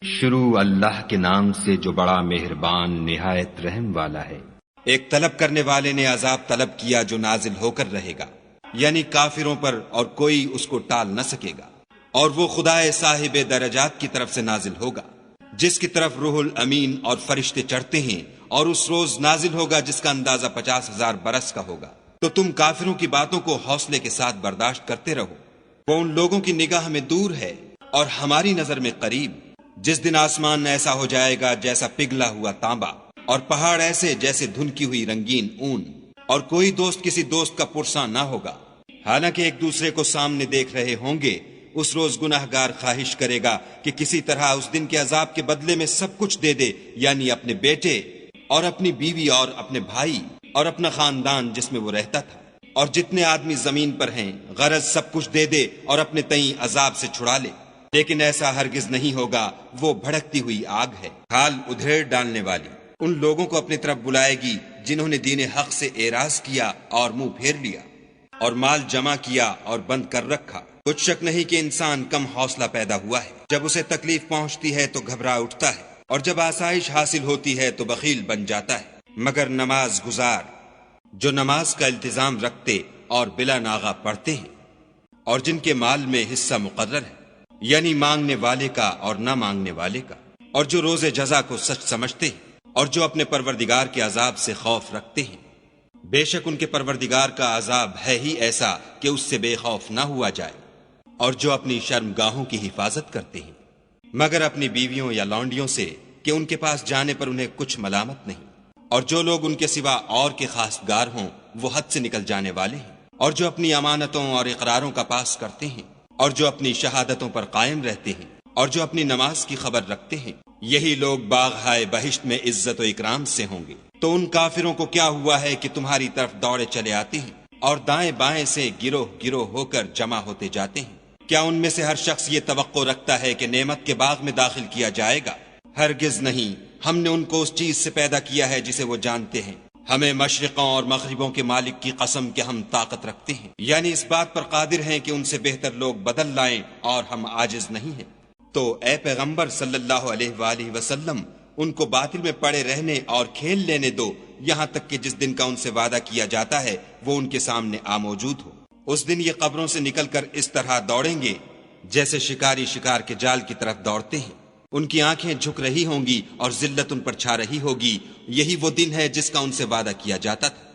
شروع اللہ کے نام سے جو بڑا مہربان نہایت رحم والا ہے۔ ایک طلب کرنے والے نے عذاب طلب کیا جو نازل ہو کر رہے گا، یعنی کافروں پر، اور کوئی اس کو ٹال نہ سکے گا، اور وہ خدائے صاحب درجات کی طرف سے نازل ہوگا، جس کی طرف روح الامین اور فرشتے چڑھتے ہیں، اور اس روز نازل ہوگا جس کا اندازہ 50,000 برس کا ہوگا۔ تو تم کافروں کی باتوں کو حوصلے کے ساتھ برداشت کرتے رہو، وہ ان لوگوں کی نگاہ میں دور ہے اور ہماری نظر میں قریب۔ جس دن آسمان ایسا ہو جائے گا جیسا پگھلا ہوا تانبا، اور پہاڑ ایسے جیسے دھنکی ہوئی رنگین اون، اور کوئی دوست کسی دوست کا پرساں نہ ہوگا، حالانکہ ایک دوسرے کو سامنے دیکھ رہے ہوں گے۔ اس روز گناہ گار خواہش کرے گا کہ کسی طرح اس دن کے عذاب کے بدلے میں سب کچھ دے دے، یعنی اپنے بیٹے اور اپنی بیوی اور اپنے بھائی اور اپنا خاندان جس میں وہ رہتا تھا، اور جتنے آدمی زمین پر ہیں، غرض سب کچھ دے دے اور اپنے تئیں عذاب سے چھڑا لے۔ لیکن ایسا ہرگز نہیں ہوگا، وہ بھڑکتی ہوئی آگ ہے، کھال ادھیڑ ڈالنے والی۔ ان لوگوں کو اپنی طرف بلائے گی جنہوں نے دین حق سے اعراض کیا اور منہ پھیر لیا، اور مال جمع کیا اور بند کر رکھا۔ کچھ شک نہیں کہ انسان کم حوصلہ پیدا ہوا ہے، جب اسے تکلیف پہنچتی ہے تو گھبرا اٹھتا ہے، اور جب آسائش حاصل ہوتی ہے تو بخیل بن جاتا ہے۔ مگر نماز گزار جو نماز کا التزام رکھتے اور بلا ناغہ پڑھتے ہیں، اور جن کے مال میں حصہ مقرر ہے، یعنی مانگنے والے کا اور نہ مانگنے والے کا، اور جو روز جزا کو سچ سمجھتے ہیں، اور جو اپنے پروردگار کے عذاب سے خوف رکھتے ہیں۔ بے شک ان کے پروردگار کا عذاب ہے ہی ایسا کہ اس سے بے خوف نہ ہوا جائے، اور جو اپنی شرمگاہوں کی حفاظت کرتے ہیں، مگر اپنی بیویوں یا لونڈیوں سے کہ ان کے پاس جانے پر انہیں کچھ ملامت نہیں، اور جو لوگ ان کے سوا اور کے خاصگار ہوں وہ حد سے نکل جانے والے ہیں، اور جو اپنی امانتوں اور اقراروں کا پاس کرتے ہیں، اور جو اپنی شہادتوں پر قائم رہتے ہیں، اور جو اپنی نماز کی خبر رکھتے ہیں، یہی لوگ باغ ہائے بہشت میں عزت و اکرام سے ہوں گے۔ تو ان کافروں کو کیا ہوا ہے کہ تمہاری طرف دوڑے چلے آتے ہیں، اور دائیں بائیں سے گروہ گروہ ہو کر جمع ہوتے جاتے ہیں؟ کیا ان میں سے ہر شخص یہ توقع رکھتا ہے کہ نعمت کے باغ میں داخل کیا جائے گا؟ ہرگز نہیں، ہم نے ان کو اس چیز سے پیدا کیا ہے جسے وہ جانتے ہیں۔ ہمیں مشرقوں اور مغربوں کے مالک کی قسم کہ ہم طاقت رکھتے ہیں، یعنی اس بات پر قادر ہیں کہ ان سے بہتر لوگ بدل لائیں، اور ہم عاجز نہیں ہیں۔ تو اے پیغمبر صلی اللہ علیہ وآلہ وسلم، ان کو باطل میں پڑے رہنے اور کھیل لینے دو، یہاں تک کہ جس دن کا ان سے وعدہ کیا جاتا ہے وہ ان کے سامنے موجود ہو۔ اس دن یہ قبروں سے نکل کر اس طرح دوڑیں گے جیسے شکاری شکار کے جال کی طرف دوڑتے ہیں۔ ان کی آنکھیں جھک رہی ہوں گی اور ذلت ان پر چھا رہی ہوگی۔ یہی وہ دن ہے جس کا ان سے وعدہ کیا جاتا تھا۔